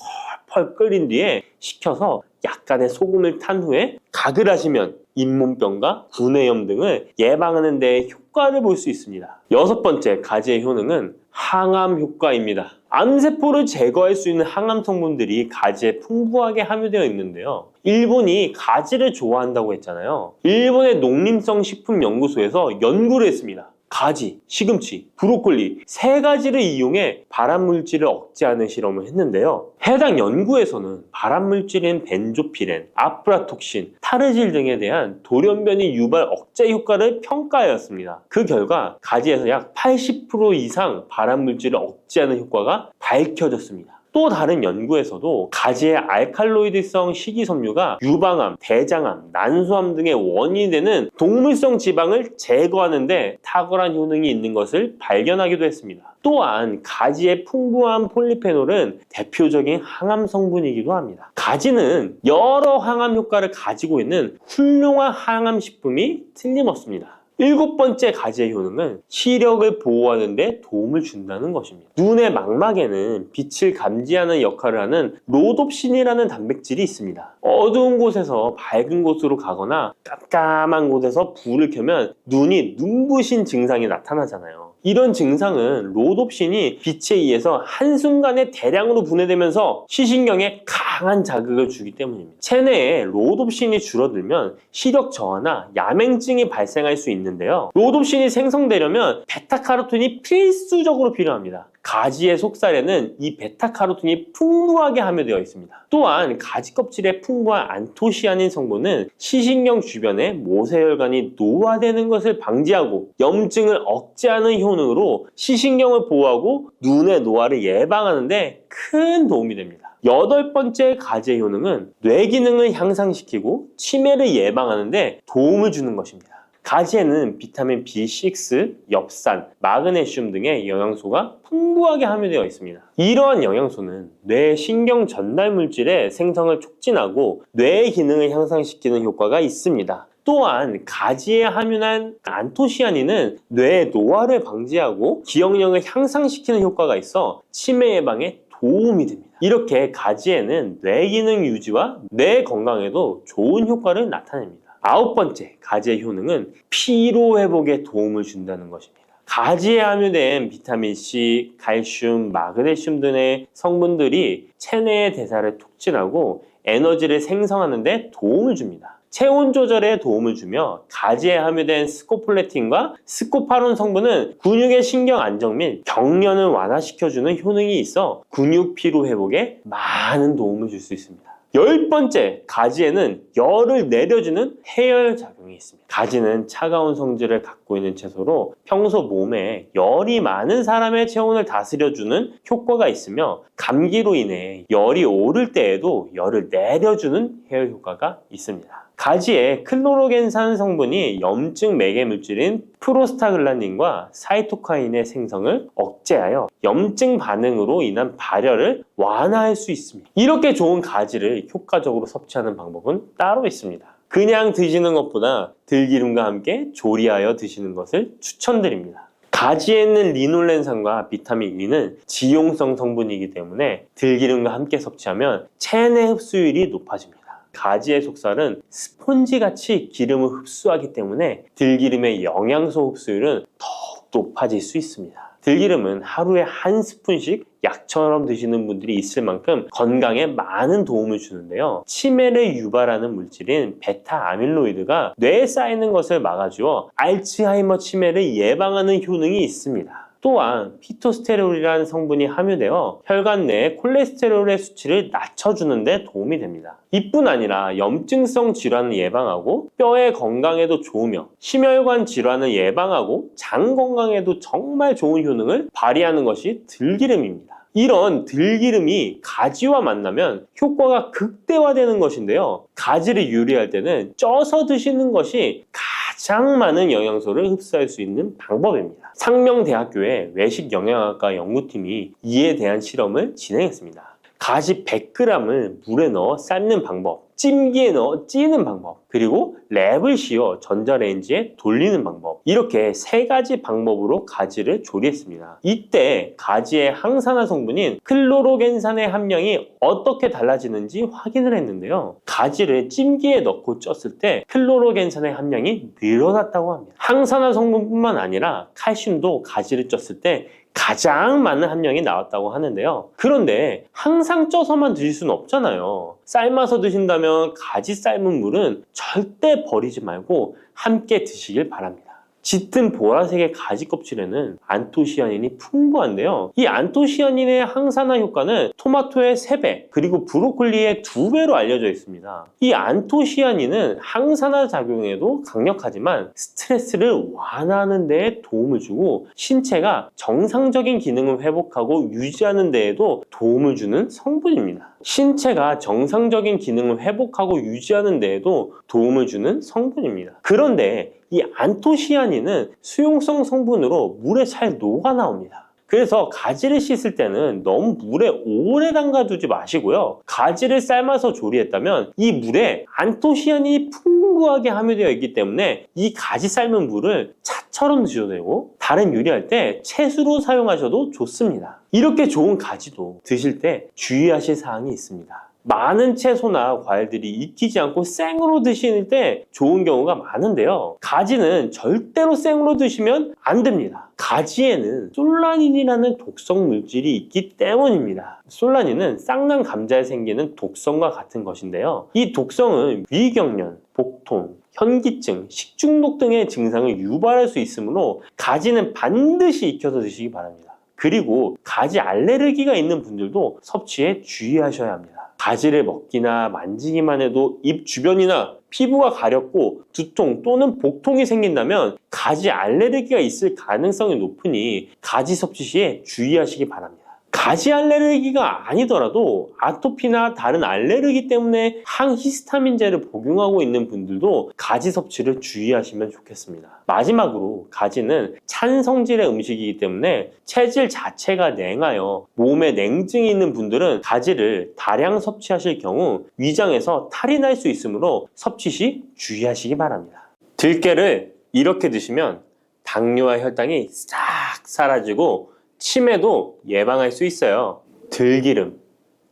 펄펄 끓인 뒤에 식혀서 약간의 소금을 탄 후에 가글 하시면 잇몸병과 구내염 등을 예방하는 데 효과를 볼 수 있습니다. 여섯 번째 가지의 효능은 항암 효과입니다. 암세포를 제거할 수 있는 항암 성분들이 가지에 풍부하게 함유되어 있는데요. 일본이 가지를 좋아한다고 했잖아요. 일본의 농림성식품연구소에서 연구를 했습니다. 가지, 시금치, 브로콜리 세 가지를 이용해 발암물질을 억제하는 실험을 했는데요. 해당 연구에서는 발암물질인 벤조피렌, 아프라톡신, 타르질 등에 대한 돌연변이 유발 억제 효과를 평가하였습니다. 그 결과 가지에서 약 80% 이상 발암물질을 억제하는 효과가 밝혀졌습니다. 또 다른 연구에서도 가지의 알칼로이드성 식이섬유가 유방암, 대장암, 난소암 등의 원인이 되는 동물성 지방을 제거하는 데 탁월한 효능이 있는 것을 발견하기도 했습니다. 또한 가지의 풍부한 폴리페놀은 대표적인 항암 성분이기도 합니다. 가지는 여러 항암 효과를 가지고 있는 훌륭한 항암 식품이 틀림없습니다. 7번째 가지의 효능은 시력을 보호하는 데 도움을 준다는 것입니다. 눈의 망막에는 빛을 감지하는 역할을 하는 로놉신이라는 단백질이 있습니다. 어두운 곳에서 밝은 곳으로 가거나 깜깜한 곳에서 불을 켜면 눈이 눈부신 증상이 나타나잖아요. 이런 증상은 로놉신이 빛에 의해서 한순간에 대량으로 분해되면서 시신경에 강한 자극을 주기 때문입니다. 체내에 로놉신이 줄어들면 시력 저하나 야맹증이 발생할 수 있는데요. 로놉신이 생성되려면 베타카로틴이 필수적으로 필요합니다. 가지의 속살에는 이 베타카로틴이 풍부하게 함유되어 있습니다. 또한 가지 껍질에 풍부한 안토시아닌 성분은 시신경 주변에 모세혈관이 노화되는 것을 방지하고 염증을 억제하는 효능으로 시신경을 보호하고 눈의 노화를 예방하는 데 큰 도움이 됩니다. 8번째 가지의 효능은 뇌 기능을 향상시키고 치매를 예방하는 데 도움을 주는 것입니다. 가지에는 비타민 B6, 엽산, 마그네슘 등의 영양소가 풍부하게 함유되어 있습니다. 이러한 영양소는 뇌 신경 전달 물질의 생성을 촉진하고 뇌의 기능을 향상시키는 효과가 있습니다. 또한 가지에 함유한 안토시아닌은 뇌의 노화를 방지하고 기억력을 향상시키는 효과가 있어 치매 예방에 도움이 됩니다. 이렇게 가지에는 뇌 기능 유지와 뇌 건강에도 좋은 효과를 나타냅니다. 9번째 가지의 효능은 피로 회복에 도움을 준다는 것입니다. 가지에 함유된 비타민C, 칼슘, 마그네슘 등의 성분들이 체내의 대사를 촉진하고 에너지를 생성하는 데 도움을 줍니다. 체온 조절에 도움을 주며 가지에 함유된 스코폴레틴과 스코파론 성분은 근육의 신경 안정 및 경련을 완화시켜주는 효능이 있어 근육 피로 회복에 많은 도움을 줄 수 있습니다. 10번째, 가지에는 열을 내려주는 해열 작용이 있습니다. 가지는 차가운 성질을 갖고 있는 채소로 평소 몸에 열이 많은 사람의 체온을 다스려주는 효과가 있으며 감기로 인해 열이 오를 때에도 열을 내려주는 해열 효과가 있습니다. 가지에 클로로겐산 성분이 염증 매개 물질인 프로스타글란딘과 사이토카인의 생성을 억제하여 염증 반응으로 인한 발열을 완화할 수 있습니다. 이렇게 좋은 가지를 효과적으로 섭취하는 방법은 따로 있습니다. 그냥 드시는 것보다 들기름과 함께 조리하여 드시는 것을 추천드립니다. 가지에 있는 리놀렌산과 비타민 E는 지용성 성분이기 때문에 들기름과 함께 섭취하면 체내 흡수율이 높아집니다. 가지의 속살은 스폰지같이 기름을 흡수하기 때문에 들기름의 영양소 흡수율은 더욱 높아질 수 있습니다. 들기름은 하루에 한 스푼씩 약처럼 드시는 분들이 있을 만큼 건강에 많은 도움을 주는데요. 치매를 유발하는 물질인 베타 아밀로이드가 뇌에 쌓이는 것을 막아주어 알츠하이머 치매를 예방하는 효능이 있습니다. 또한 피토스테롤이라는 성분이 함유되어 혈관 내의 콜레스테롤의 수치를 낮춰주는 데 도움이 됩니다. 이뿐 아니라 염증성 질환을 예방하고 뼈의 건강에도 좋으며 심혈관 질환을 예방하고 장 건강에도 정말 좋은 효능을 발휘하는 것이 들기름입니다. 이런 들기름이 가지와 만나면 효과가 극대화되는 것인데요. 가지를 요리할 때는 쪄서 드시는 것이 가장 많은 영양소를 흡수할 수 있는 방법입니다. 상명대학교의 외식영양학과 연구팀이 이에 대한 실험을 진행했습니다. 가지 100g을 물에 넣어 삶는 방법, 찜기에 넣어 찌는 방법, 그리고 랩을 씌워 전자레인지에 돌리는 방법, 이렇게 3가지 방법으로 가지를 조리했습니다. 이때 가지의 항산화 성분인 클로로겐산의 함량이 어떻게 달라지는지 확인을 했는데요. 가지를 찜기에 넣고 쪘을 때 클로로겐산의 함량이 늘어났다고 합니다. 항산화 성분뿐만 아니라 칼슘도 가지를 쪘을 때 가장 많은 함량이 나왔다고 하는데요. 그런데 항상 쪄서만 드실 수는 없잖아요. 삶아서 드신다면 가지 삶은 물은 절대 버리지 말고 함께 드시길 바랍니다. 짙은 보라색의 가지 껍질에는 안토시아닌이 풍부한데요. 이 안토시아닌의 항산화 효과는 토마토의 3배, 그리고 브로콜리의 2배로 알려져 있습니다. 이 안토시아닌은 항산화 작용에도 강력하지만 스트레스를 완화하는 데에 도움을 주고 신체가 정상적인 기능을 회복하고 유지하는 데에도 도움을 주는 성분입니다. 신체가 정상적인 기능을 회복하고 유지하는 데에도 도움을 주는 성분입니다. 그런데 이 안토시아닌은 수용성 성분으로 물에 잘 녹아 나옵니다. 그래서 가지를 씻을 때는 너무 물에 오래 담가두지 마시고요. 가지를 삶아서 조리했다면 이 물에 안토시아닌이 풍부하게 함유되어 있기 때문에 이 가지 삶은 물을 차처럼 드셔도 되고 다른 요리할 때 채수로 사용하셔도 좋습니다. 이렇게 좋은 가지도 드실 때 주의하실 사항이 있습니다. 많은 채소나 과일들이 익히지 않고 생으로 드시는 때 좋은 경우가 많은데요. 가지는 절대로 생으로 드시면 안 됩니다. 가지에는 솔라닌이라는 독성 물질이 있기 때문입니다. 솔라닌은 쌍난 감자에 생기는 독성과 같은 것인데요. 이 독성은 위경련, 복통, 현기증, 식중독 등의 증상을 유발할 수 있으므로 가지는 반드시 익혀서 드시기 바랍니다. 그리고 가지 알레르기가 있는 분들도 섭취에 주의하셔야 합니다. 가지를 먹기나 만지기만 해도 입 주변이나 피부가 가렵고 두통 또는 복통이 생긴다면 가지 알레르기가 있을 가능성이 높으니 가지 섭취 시에 주의하시기 바랍니다. 가지 알레르기가 아니더라도 아토피나 다른 알레르기 때문에 항히스타민제를 복용하고 있는 분들도 가지 섭취를 주의하시면 좋겠습니다. 마지막으로 가지는 찬 성질의 음식이기 때문에 체질 자체가 냉하여 몸에 냉증이 있는 분들은 가지를 다량 섭취하실 경우 위장에서 탈이 날 수 있으므로 섭취 시 주의하시기 바랍니다. 들깨를 이렇게 드시면 당뇨와 혈당이 싹 사라지고 치매도 예방할 수 있어요. 들기름.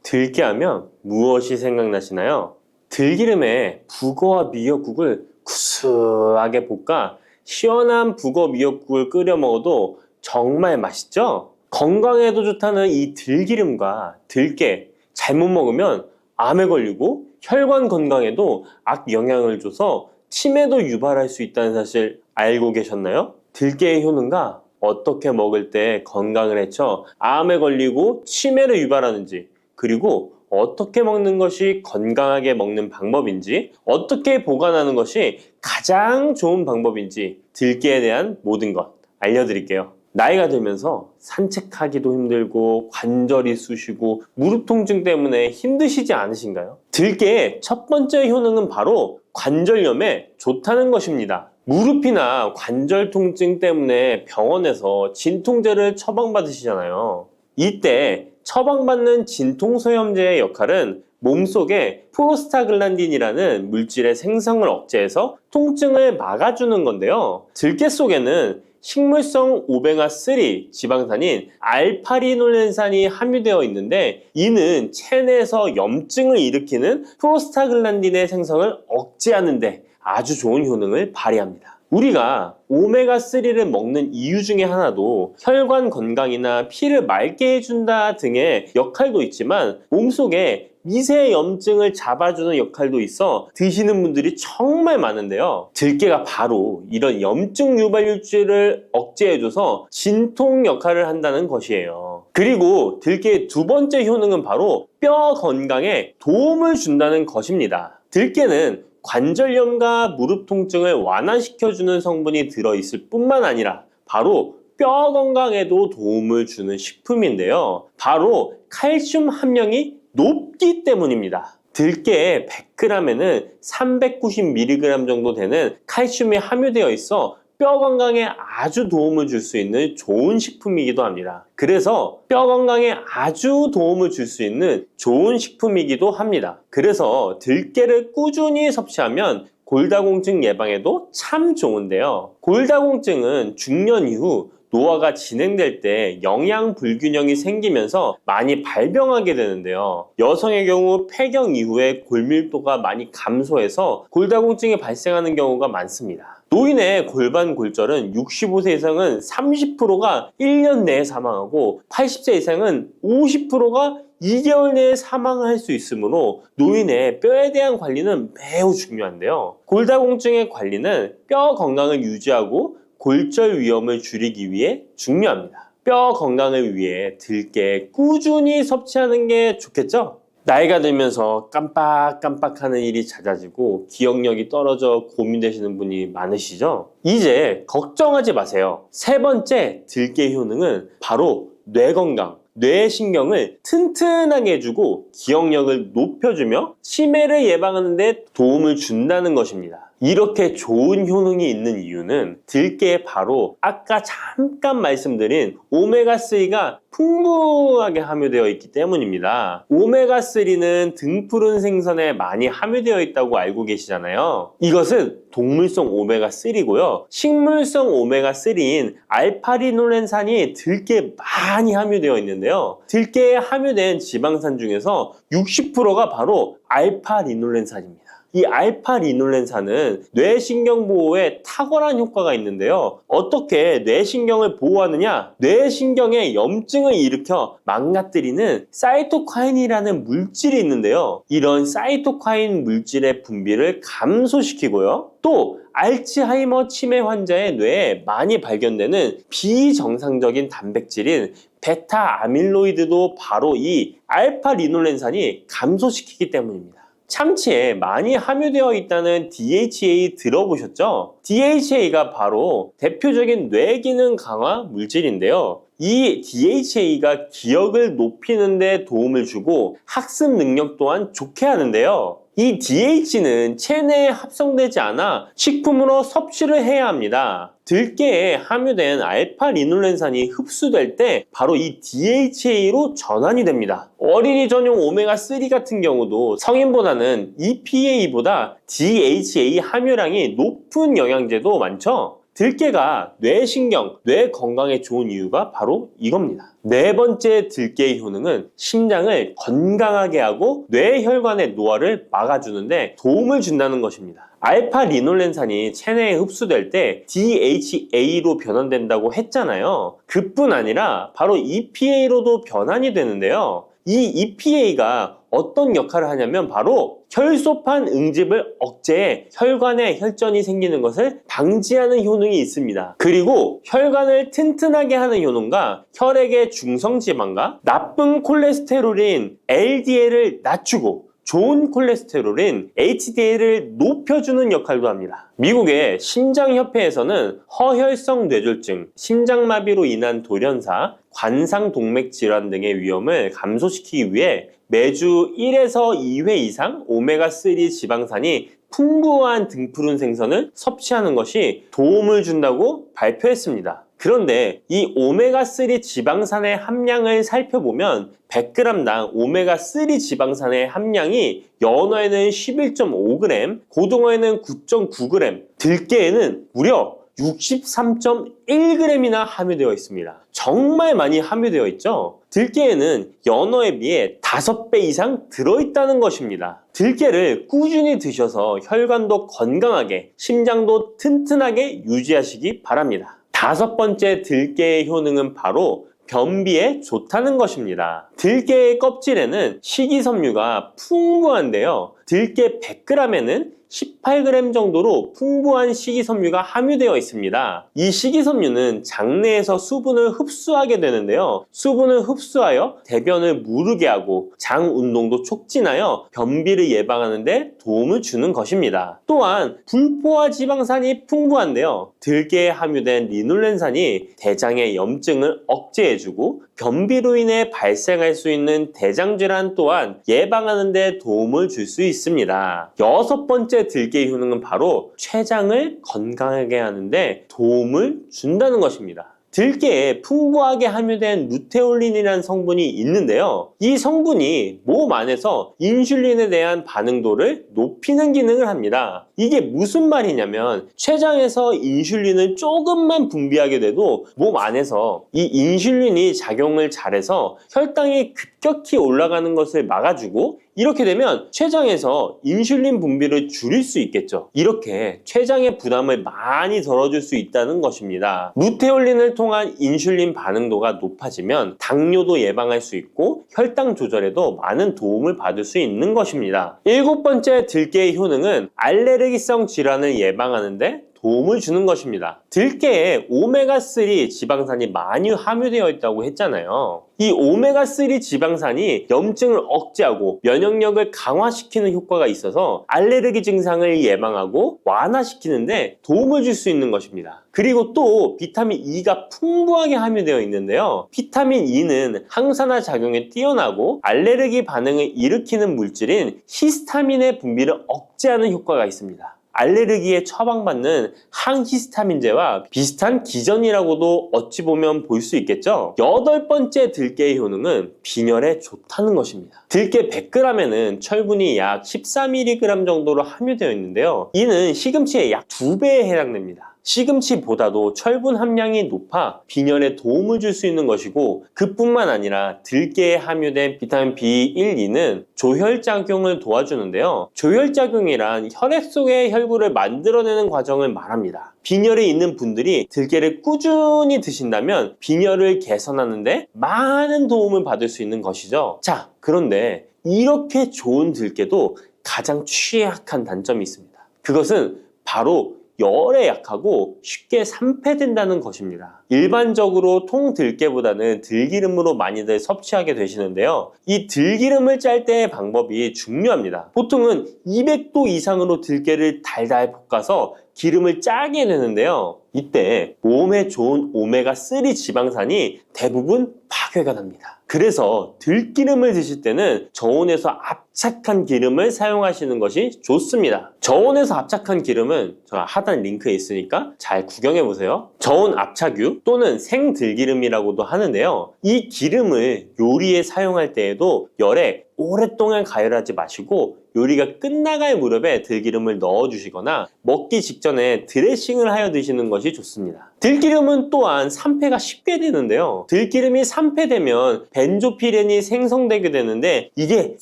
들깨하면 무엇이 생각나시나요? 들기름에 북어와 미역국을 구수하게 볶아 시원한 북어 미역국을 끓여 먹어도 정말 맛있죠? 건강에도 좋다는 이 들기름과 들깨 잘못 먹으면 암에 걸리고 혈관 건강에도 악영향을 줘서 치매도 유발할 수 있다는 사실 알고 계셨나요? 들깨의 효능과 어떻게 먹을 때 건강을 해쳐 암에 걸리고 치매를 유발하는지, 그리고 어떻게 먹는 것이 건강하게 먹는 방법인지, 어떻게 보관하는 것이 가장 좋은 방법인지 들깨에 대한 모든 것 알려드릴게요. 나이가 들면서 산책하기도 힘들고 관절이 쑤시고 무릎 통증 때문에 힘드시지 않으신가요? 들깨의 첫 번째 효능은 바로 관절염에 좋다는 것입니다. 무릎이나 관절 통증 때문에 병원에서 진통제를 처방받으시잖아요. 이때 처방받는 진통소염제의 역할은 몸속에 프로스타글란딘이라는 물질의 생성을 억제해서 통증을 막아주는 건데요. 들깨 속에는 식물성 오메가3 지방산인 알파리놀렌산이 함유되어 있는데 이는 체내에서 염증을 일으키는 프로스타글란딘의 생성을 억제하는 데 아주 좋은 효능을 발휘합니다. 우리가 오메가3를 먹는 이유 중에 하나도 혈관 건강이나 피를 맑게 해준다 등의 역할도 있지만 몸속에 미세 염증을 잡아주는 역할도 있어 드시는 분들이 정말 많은데요. 들깨가 바로 이런 염증 유발물질을 억제해줘서 진통 역할을 한다는 것이에요. 그리고 들깨의 두 번째 효능은 바로 뼈 건강에 도움을 준다는 것입니다. 들깨는 관절염과 무릎 통증을 완화시켜주는 성분이 들어있을 뿐만 아니라 바로 뼈 건강에도 도움을 주는 식품인데요. 바로 칼슘 함량이 높기 때문입니다. 들깨의 100g에는 390mg 정도 되는 칼슘이 함유되어 있어 뼈 건강에 아주 도움을 줄 수 있는 좋은 식품이기도 합니다. 그래서 뼈 건강에 아주 도움을 줄 수 있는 좋은 식품이기도 합니다. 그래서 들깨를 꾸준히 섭취하면 골다공증 예방에도 참 좋은데요. 골다공증은 중년 이후 노화가 진행될 때 영양 불균형이 생기면서 많이 발병하게 되는데요. 여성의 경우 폐경 이후에 골밀도가 많이 감소해서 골다공증이 발생하는 경우가 많습니다. 노인의 골반 골절은 65세 이상은 30%가 1년 내에 사망하고 80세 이상은 50%가 2개월 내에 사망할 수 있으므로 노인의 뼈에 대한 관리는 매우 중요한데요. 골다공증의 관리는 뼈 건강을 유지하고 골절 위험을 줄이기 위해 중요합니다. 뼈 건강을 위해 들깨 꾸준히 섭취하는 게 좋겠죠? 나이가 들면서 깜빡깜빡하는 일이 잦아지고 기억력이 떨어져 고민되시는 분이 많으시죠? 이제 걱정하지 마세요. 세 번째 들깨 효능은 바로 뇌 건강, 뇌신경을 튼튼하게 해주고 기억력을 높여주며 치매를 예방하는 데 도움을 준다는 것입니다. 이렇게 좋은 효능이 있는 이유는 들깨에 바로 아까 잠깐 말씀드린 오메가3가 풍부하게 함유되어 있기 때문입니다. 오메가3는 등푸른 생선에 많이 함유되어 있다고 알고 계시잖아요. 이것은 동물성 오메가3고요. 식물성 오메가3인 알파리놀렌산이 들깨에 많이 함유되어 있는데요. 들깨에 함유된 지방산 중에서 60%가 바로 알파리놀렌산입니다. 이 알파리놀렌산은 뇌신경 보호에 탁월한 효과가 있는데요. 어떻게 뇌신경을 보호하느냐? 뇌신경에 염증을 일으켜 망가뜨리는 사이토카인이라는 물질이 있는데요. 이런 사이토카인 물질의 분비를 감소시키고요. 또 알츠하이머 치매 환자의 뇌에 많이 발견되는 비정상적인 단백질인 베타 아밀로이드도 바로 이 알파리놀렌산이 감소시키기 때문입니다. 참치에 많이 함유되어 있다는 DHA 들어보셨죠? DHA가 바로 대표적인 뇌기능 강화 물질인데요. 이 DHA가 기억을 높이는 데 도움을 주고 학습 능력 또한 좋게 하는데요. 이 DH는 체내에 합성되지 않아 식품으로 섭취를 해야 합니다. 들깨에 함유된 알파리놀렌산이 흡수될 때 바로 이 DHA로 전환이 됩니다. 어린이 전용 오메가3 같은 경우도 성인보다는 EPA보다 DHA 함유량이 높은 영양제도 많죠? 들깨가 뇌신경, 뇌 건강에 좋은 이유가 바로 이겁니다. 네 번째 들깨의 효능은 심장을 건강하게 하고 뇌혈관의 노화를 막아주는데 도움을 준다는 것입니다. 알파리놀렌산이 체내에 흡수될 때 DHA로 변환된다고 했잖아요. 그뿐 아니라 바로 EPA로도 변환이 되는데요. 이 EPA가 어떤 역할을 하냐면 바로 혈소판 응집을 억제해 혈관에 혈전이 생기는 것을 방지하는 효능이 있습니다. 그리고 혈관을 튼튼하게 하는 효능과 혈액의 중성지방과 나쁜 콜레스테롤인 LDL을 낮추고 좋은 콜레스테롤인 HDL을 높여주는 역할도 합니다. 미국의 심장협회에서는 허혈성 뇌졸중, 심장마비로 인한 돌연사, 관상동맥 질환 등의 위험을 감소시키기 위해 매주 1에서 2회 이상 오메가3 지방산이 풍부한 등푸른 생선을 섭취하는 것이 도움을 준다고 발표했습니다. 그런데 이 오메가3 지방산의 함량을 살펴보면 100g당 오메가3 지방산의 함량이 연어에는 11.5g, 고등어에는 9.9g, 들깨에는 무려 63.1g이나 함유되어 있습니다. 정말 많이 함유되어 있죠? 들깨에는 연어에 비해 5배 이상 들어있다는 것입니다. 들깨를 꾸준히 드셔서 혈관도 건강하게, 심장도 튼튼하게 유지하시기 바랍니다. 다섯 번째 들깨의 효능은 바로 변비에 좋다는 것입니다. 들깨의 껍질에는 식이섬유가 풍부한데요. 들깨 100g에는 18g 정도로 풍부한 식이섬유가 함유되어 있습니다. 이 식이섬유는 장내에서 수분을 흡수하게 되는데요. 수분을 흡수하여 대변을 무르게 하고 장 운동도 촉진하여 변비를 예방하는 데 도움을 주는 것입니다. 또한 불포화 지방산이 풍부한데요. 들깨에 함유된 리놀렌산이 대장의 염증을 억제해주고 변비로 인해 발생할 수 있는 대장질환 또한 예방하는 데 도움을 줄 수 있습니다. 여섯 번째 들깨의 효능은 바로 췌장을 건강하게 하는데 도움을 준다는 것입니다. 들깨에 풍부하게 함유된 루테올린이라는 성분이 있는데요. 이 성분이 몸 안에서 인슐린에 대한 반응도를 높이는 기능을 합니다. 이게 무슨 말이냐면 췌장에서 인슐린을 조금만 분비하게 돼도 몸 안에서 이 인슐린이 작용을 잘해서 혈당이 급격히 올라가는 것을 막아주고 이렇게 되면 췌장에서 인슐린 분비를 줄일 수 있겠죠. 이렇게 췌장의 부담을 많이 덜어줄 수 있다는 것입니다. 루테올린을 통한 인슐린 반응도가 높아지면 당뇨도 예방할 수 있고 혈당 조절에도 많은 도움을 받을 수 있는 것입니다. 일곱 번째 들깨의 효능은 알레르기성 질환을 예방하는 데 도움을 주는 것입니다. 들깨에 오메가3 지방산이 많이 함유되어 있다고 했잖아요. 이 오메가3 지방산이 염증을 억제하고 면역력을 강화시키는 효과가 있어서 알레르기 증상을 예방하고 완화시키는데 도움을 줄 수 있는 것입니다. 그리고 또 비타민 E가 풍부하게 함유되어 있는데요. 비타민 E는 항산화 작용에 뛰어나고 알레르기 반응을 일으키는 물질인 히스타민의 분비를 억제하는 효과가 있습니다. 알레르기에 처방받는 항히스타민제와 비슷한 기전이라고도 어찌 보면 볼 수 있겠죠. 8번째 들깨의 효능은 빈혈에 좋다는 것입니다. 들깨 100g에는 철분이 약 14mg 정도로 함유되어 있는데요. 이는 시금치의 약 2배에 해당됩니다. 시금치보다도 철분 함량이 높아 빈혈에 도움을 줄 수 있는 것이고, 그뿐만 아니라 들깨에 함유된 비타민 B1, 2는 조혈작용을 도와주는데요. 조혈작용이란 혈액 속의 혈구를 만들어내는 과정을 말합니다. 빈혈이 있는 분들이 들깨를 꾸준히 드신다면 빈혈을 개선하는데 많은 도움을 받을 수 있는 것이죠. 자, 그런데 이렇게 좋은 들깨도 가장 취약한 단점이 있습니다. 그것은 바로 열에 약하고 쉽게 산패된다는 것입니다. 일반적으로 통들깨보다는 들기름으로 많이들 섭취하게 되시는데요. 이 들기름을 짤 때의 방법이 중요합니다. 보통은 200도 이상으로 들깨를 달달 볶아서 기름을 짜게 되는데요. 이때 몸에 좋은 오메가3 지방산이 대부분 파괴가 됩니다. 그래서 들기름을 드실 때는 저온에서 압착한 기름을 사용하시는 것이 좋습니다. 저온에서 압착한 기름은 제가 하단 링크에 있으니까 잘 구경해 보세요. 저온 압착유 또는 생들기름이라고도 하는데요. 이 기름을 요리에 사용할 때에도 열에 오랫동안 가열하지 마시고 요리가 끝나갈 무렵에 들기름을 넣어주시거나 먹기 직전에 드레싱을 하여 드시는 것이 좋습니다. 들기름은 또한 산패가 쉽게 되는데요. 들기름이 산패되면 벤조피렌이 생성되게 되는데 이게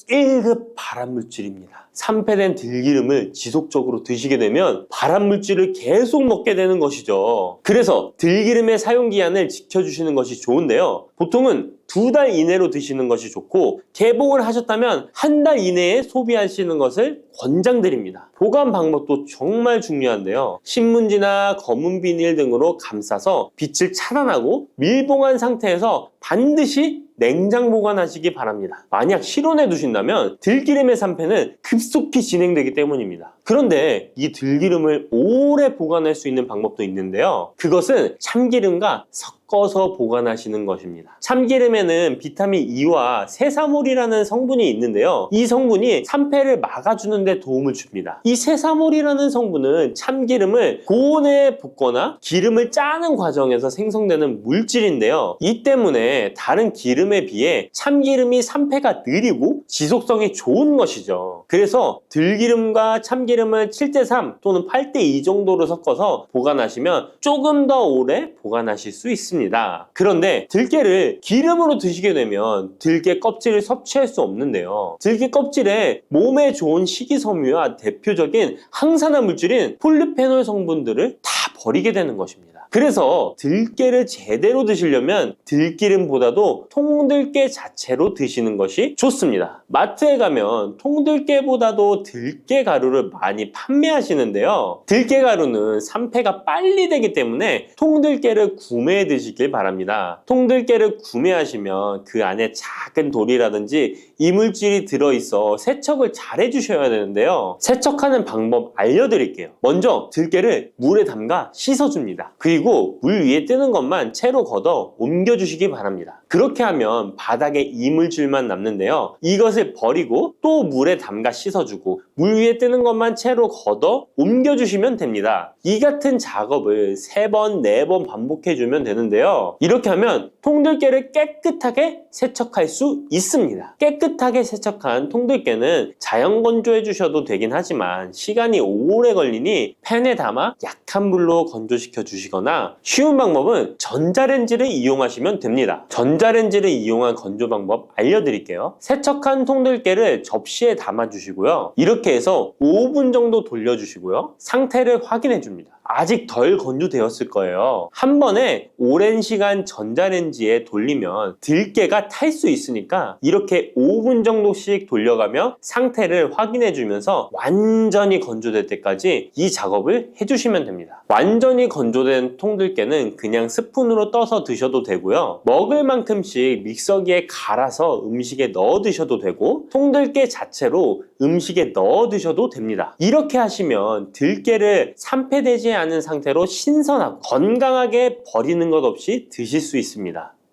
1급 발암물질입니다. 산패된 들기름을 지속적으로 드시게 되면 발암물질을 계속 먹게 되는 것이죠. 그래서 들기름의 사용기한을 지켜주시는 것이 좋은데요. 보통은 2달 이내로 드시는 것이 좋고, 개봉을 하셨다면 1달 이내에 소비하시는 것을 권장드립니다. 보관 방법도 정말 중요한데요. 신문지나 검은 비닐 등으로 감싸서 빛을 차단하고 밀봉한 상태에서 반드시 냉장 보관하시기 바랍니다. 만약 실온에 두신다면 들기름의 산패는 급속히 진행되기 때문입니다. 그런데 이 들기름을 오래 보관할 수 있는 방법도 있는데요. 그것은 참기름과 섞어서 보관하시는 것입니다. 참기름에는 비타민 E와 세사몰이라는 성분이 있는데요. 이 성분이 산패를 막아주는 데 도움을 줍니다. 이 세사몰이라는 성분은 참기름을 고온에 볶거나 기름을 짜는 과정에서 생성되는 물질인데요. 이 때문에 다른 기름에 비해 참기름이 산패가 느리고 지속성이 좋은 것이죠. 그래서 들기름과 참기름을 7:3 또는 8:2 정도로 섞어서 보관하시면 조금 더 오래 보관하실 수 있습니다. 그런데 들깨를 기름으로 드시게 되면 들깨 껍질을 섭취할 수 없는데요. 들깨 껍질에 몸에 좋은 식이섬유와 대표적인 항산화 물질인 폴리페놀 성분들을 다 버리게 되는 것입니다. 그래서 들깨를 제대로 드시려면 들기름보다도 통들깨 자체로 드시는 것이 좋습니다. 마트에 가면 통들깨보다도 들깨 가루를 많이 판매하시는데요. 들깨 가루는 산패가 빨리 되기 때문에 통들깨를 구매해 드시길 바랍니다. 통들깨를 구매하시면 그 안에 작은 돌이라든지 이물질이 들어있어 세척을 잘 해주셔야 되는데요. 세척하는 방법 알려드릴게요. 먼저 들깨를 물에 담가 씻어줍니다. 그리고 물 위에 뜨는 것만 채로 걷어 옮겨주시기 바랍니다. 그렇게 하면 바닥에 이물질만 남는데요. 이것을 버리고 또 물에 담가 씻어주고 물 위에 뜨는 것만 채로 걷어 옮겨주시면 됩니다. 이 같은 작업을 3번, 4번 반복해주면 되는데요. 이렇게 하면 통들깨를 깨끗하게 세척할 수 있습니다. 깨끗하게 세척한 통들깨는 자연 건조해 주셔도 되긴 하지만 시간이 오래 걸리니 팬에 담아 약한 불로 건조시켜 주시거나, 쉬운 방법은 전자레인지를 이용하시면 됩니다. 전자레인지를 이용한 건조 방법 알려드릴게요. 세척한 통들깨를 접시에 담아 주시고요. 이렇게 해서 5분 정도 돌려주시고요. 상태를 확인해 줍니다. 아직 덜 건조되었을 거예요. 한 번에 오랜 시간 전자레인지에 돌리면 들깨가 탈 수 있으니까 이렇게 5분 정도씩 돌려가며 상태를 확인해 주면서 완전히 건조될 때까지 이 작업을 해주시면 됩니다. 완전히 건조된 통들깨는 그냥 스푼으로 떠서 드셔도 되고요. 먹을 만큼씩 믹서기에 갈아서 음식에 넣어 드셔도 되고 통들깨 자체로 음식에 넣어 드셔도 됩니다. 이렇게 하시면 들깨를 산패되지 않은 상태로 신선하고 건강하게 버리는 것 없이 드실 수 있습니다.